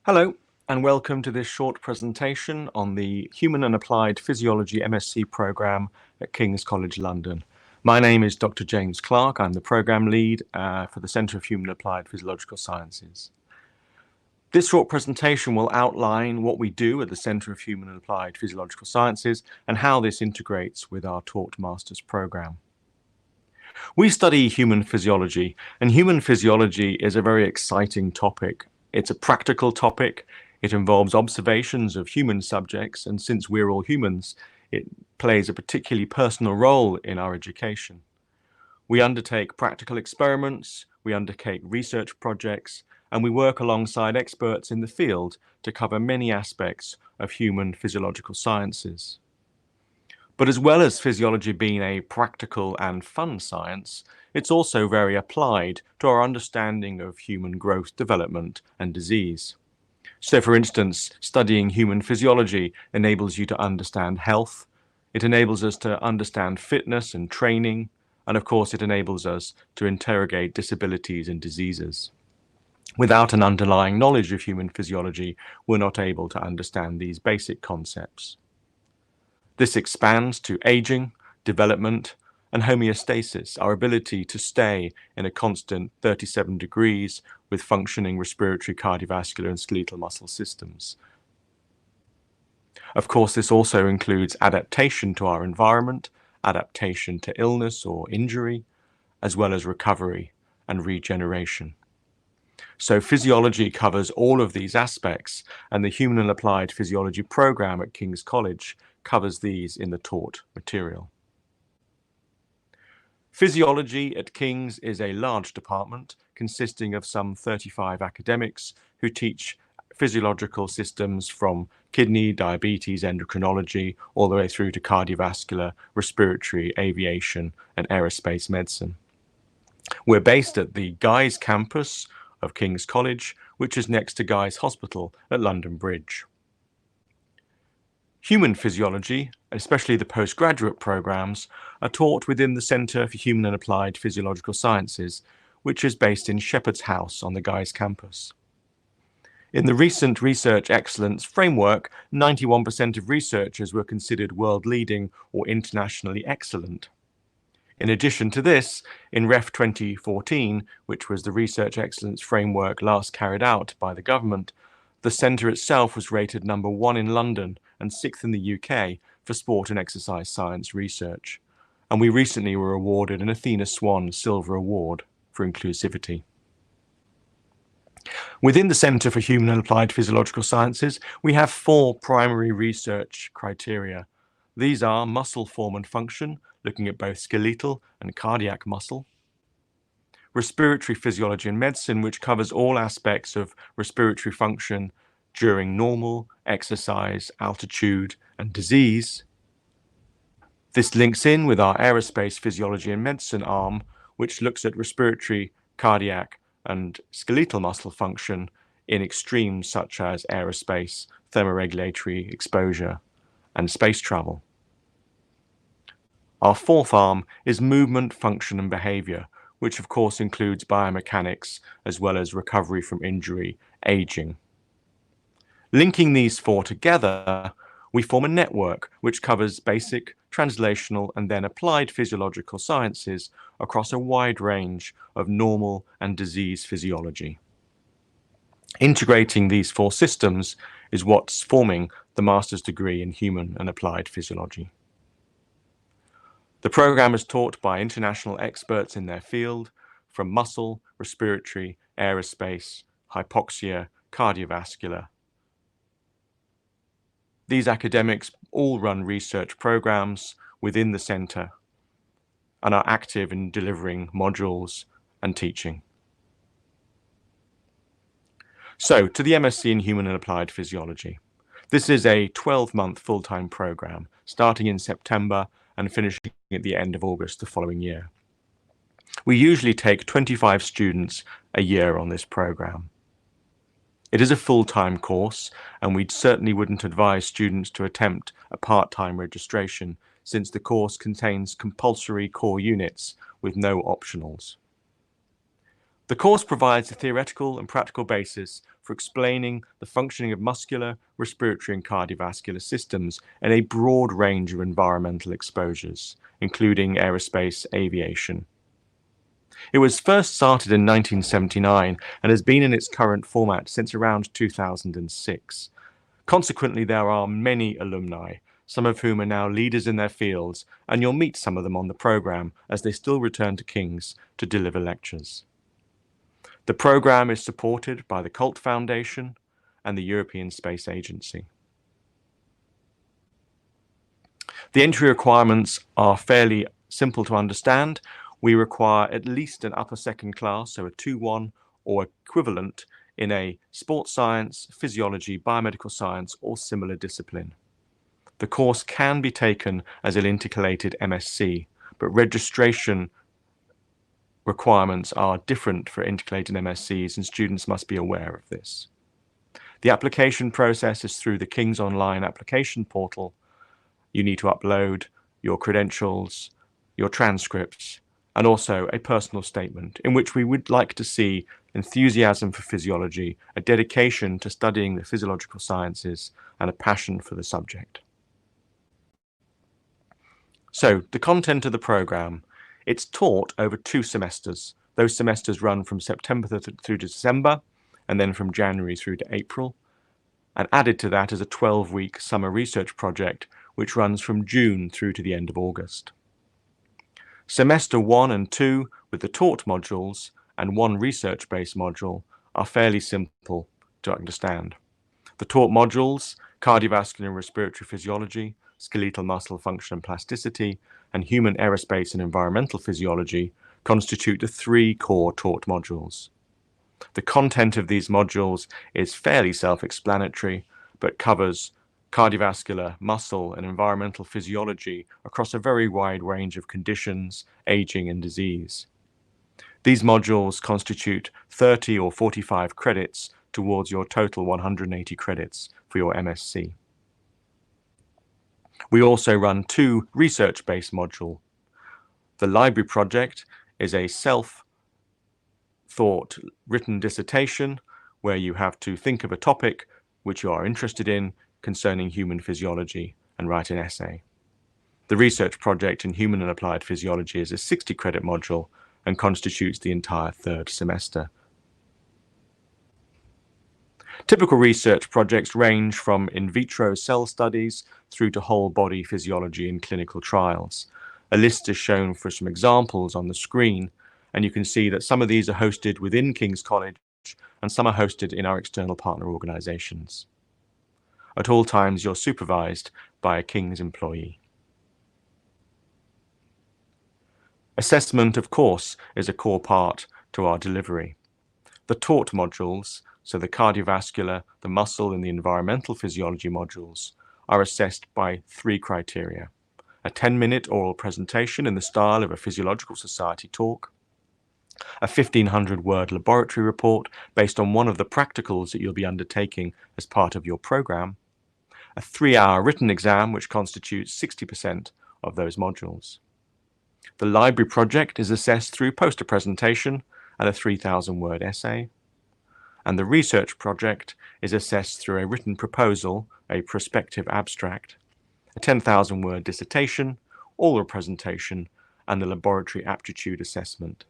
Hello, and welcome to this short presentation on the Human and Applied Physiology MSc programme at King's College London. My name is Dr. James Clark. I'm the programme lead for the Centre of Human Applied Physiological Sciences. This short presentation will outline what we do at the Centre of Human and Applied Physiological Sciences and how this integrates with our taught Masters programme. We study human physiology, and human physiology is a very exciting topic. It's a practical topic. It involves observations of human subjects, and since we're all humans, it plays a particularly personal role in our education. We undertake practical experiments, we undertake research projects, and we work alongside experts in the field to cover many aspects of human physiological sciences. But as well as physiology being a practical and fun science, it's also very applied to our understanding of human growth, development, and disease. So, for instance, studying human physiology enables you to understand health. It enables us to understand fitness and training. And of course, it enables us to interrogate disabilities and diseases. Without an underlying knowledge of human physiology, we're not able to understand these basic concepts. This expands to aging, development, and homeostasis, our ability to stay in a constant 37 degrees with functioning respiratory, cardiovascular, and skeletal muscle systems. Of course, this also includes adaptation to our environment, adaptation to illness or injury, as well as recovery and regeneration. So physiology covers all of these aspects, and the Human and Applied Physiology programme at King's College covers these in the taught material. Physiology at King's is a large department consisting of some 35 academics who teach physiological systems from kidney, diabetes, endocrinology, all the way through to cardiovascular, respiratory, aviation, and aerospace medicine. We're based at the Guy's campus of King's College, which is next to Guy's Hospital at London Bridge. Human physiology, especially the postgraduate programs, are taught within the Centre for Human and Applied Physiological Sciences, which is based in Shepherd's House on the Guy's campus. In the recent Research Excellence Framework, 91% of researchers were considered world-leading or internationally excellent. In addition to this, in REF 2014, which was the Research Excellence Framework last carried out by the government, the centre itself was rated number 1 in London and 6th in the UK for sport and exercise science research. And we recently were awarded an Athena Swan Silver Award for inclusivity. Within the Centre for Human and Applied Physiological Sciences, we have 4 primary research criteria. These are muscle form and function, looking at both skeletal and cardiac muscle. Respiratory physiology and medicine, which covers all aspects of respiratory function during normal, exercise, altitude, and disease. This links in with our aerospace physiology and medicine arm, which looks at respiratory, cardiac, and skeletal muscle function in extremes such as aerospace, thermoregulatory exposure, and space travel. Our 4th arm is movement, function, and behavior, which of course includes biomechanics as well as recovery from injury, aging. Linking these 4 together, we form a network which covers basic, translational, and then applied physiological sciences across a wide range of normal and disease physiology. Integrating these 4 systems is what's forming the master's degree in Human and Applied Physiology. The program is taught by international experts in their field, from muscle, respiratory, aerospace, hypoxia, cardiovascular. These academics all run research programs within the centre and are active in delivering modules and teaching. So, to the MSc in Human and Applied Physiology. This is a 12-month full-time program, starting in September and finishing at the end of August the following year. We usually take 25 students a year on this program. It is a full-time course, and we certainly wouldn't advise students to attempt a part-time registration, since the course contains compulsory core units with no optionals. The course provides a theoretical and practical basis for explaining the functioning of muscular, respiratory, and cardiovascular systems in a broad range of environmental exposures, including aerospace, aviation. It was first started in 1979 and has been in its current format since around 2006. Consequently, there are many alumni, some of whom are now leaders in their fields, and you'll meet some of them on the programme as they still return to King's to deliver lectures. The programme is supported by the Colt Foundation and the European Space Agency. The entry requirements are fairly simple to understand. We require at least an upper second class, so a 2-1 or equivalent in a sports science, physiology, biomedical science, or similar discipline. The course can be taken as an intercalated MSc, but registration requirements are different for intercalated MScs, and students must be aware of this. The application process is through the King's Online application portal. You need to upload your credentials, your transcripts, and also a personal statement in which we would like to see enthusiasm for physiology, a dedication to studying the physiological sciences, and a passion for the subject. So, the content of the programme. It's taught over 2 semesters. Those semesters run from September through to December, and then from January through to April. And added to that is a 12-week summer research project, which runs from June through to the end of August. Semester 1 and 2, with the taught modules and 1 research-based module, are fairly simple to understand. The taught modules, cardiovascular and respiratory physiology, skeletal muscle function and plasticity, and human aerospace and environmental physiology, constitute the 3 core taught modules. The content of these modules is fairly self-explanatory, but covers cardiovascular, muscle, and environmental physiology across a very wide range of conditions, aging, and disease. These modules constitute 30 or 45 credits towards your total 180 credits for your MSc. We also run 2 research-based modules. The library project is a self-thought written dissertation where you have to think of a topic which you are interested in concerning human physiology and write an essay. The research project in Human and Applied Physiology is a 60-credit module and constitutes the entire 3rd semester. Typical research projects range from in vitro cell studies through to whole body physiology in clinical trials. A list is shown for some examples on the screen, and you can see that some of these are hosted within King's College and some are hosted in our external partner organisations. At all times, you're supervised by a King's employee. Assessment, of course, is a core part to our delivery. The taught modules, so the cardiovascular, the muscle, and the environmental physiology modules, are assessed by 3 criteria. A 10-minute oral presentation in the style of a physiological society talk, a 1,500-word laboratory report based on one of the practicals that you'll be undertaking as part of your program, a 3-hour written exam which constitutes 60% of those modules. The library project is assessed through poster presentation and a 3,000-word essay, and the research project is assessed through a written proposal, a prospective abstract, a 10,000-word dissertation, oral presentation, and the laboratory aptitude assessment.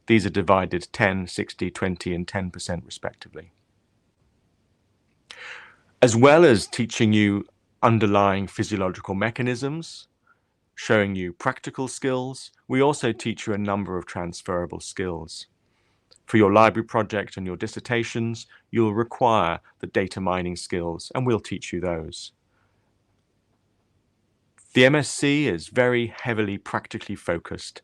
These are divided 10, 60, 20, and 10% respectively. As well as teaching you underlying physiological mechanisms, showing you practical skills, we also teach you a number of transferable skills. For your library project and your dissertations, you'll require the data mining skills, and we'll teach you those. The MSc is very heavily practically focused.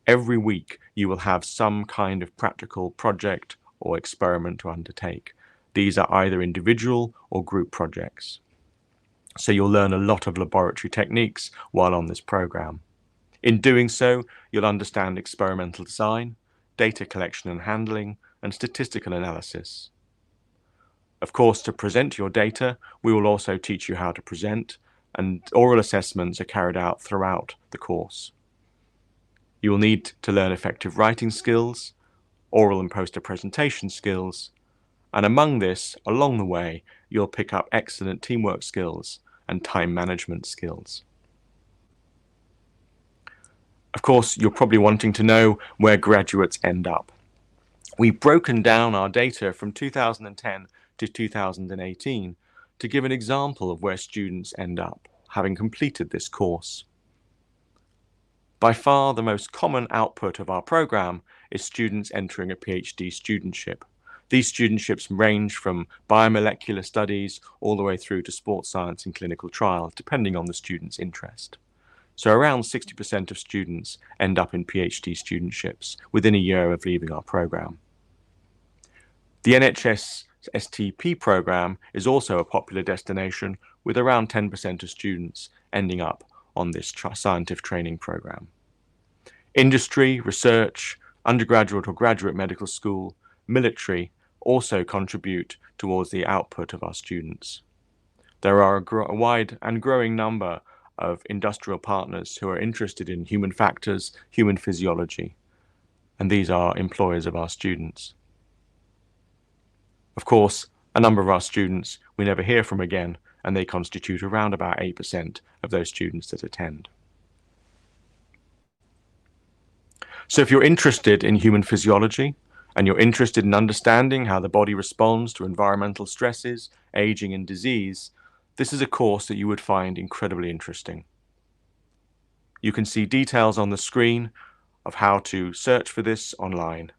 Every week you will have some kind of practical project or experiment to undertake. These are either individual or group projects. So you'll learn a lot of laboratory techniques while on this program. In doing so, you'll understand experimental design, data collection and handling, and statistical analysis. Of course, to present your data, we will also teach you how to present, and oral assessments are carried out throughout the course. You will need to learn effective writing skills, oral and poster presentation skills, And among this, along the way, you'll pick up excellent teamwork skills and time management skills. Of course, you're probably wanting to know where graduates end up. We've broken down our data from 2010 to 2018 to give an example of where students end up, having completed this course. By far the most common output of our program is students entering a PhD studentship. These studentships range from biomolecular studies all the way through to sports science and clinical trials, depending on the student's interest. So around 60% of students end up in PhD studentships within a year of leaving our program. The NHS STP program is also a popular destination, with around 10% of students ending up on this scientific training program. Industry, research, undergraduate or graduate medical school, military also contribute towards the output of our students. There are a wide and growing number of industrial partners who are interested in human factors, human physiology, and these are employers of our students. Of course, a number of our students we never hear from again, and they constitute around about 8% of those students that attend. So if you're interested in human physiology, and you're interested in understanding how the body responds to environmental stresses, aging, and disease, this is a course that you would find incredibly interesting. You can see details on the screen of how to search for this online.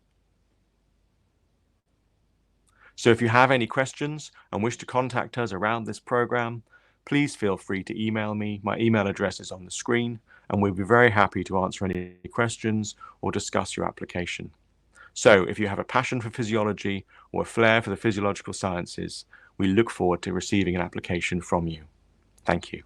So if you have any questions and wish to contact us around this program, please feel free to email me. My email address is on the screen, and we'll be very happy to answer any questions or discuss your application. So if you have a passion for physiology or a flair for the physiological sciences, we look forward to receiving an application from you. Thank you.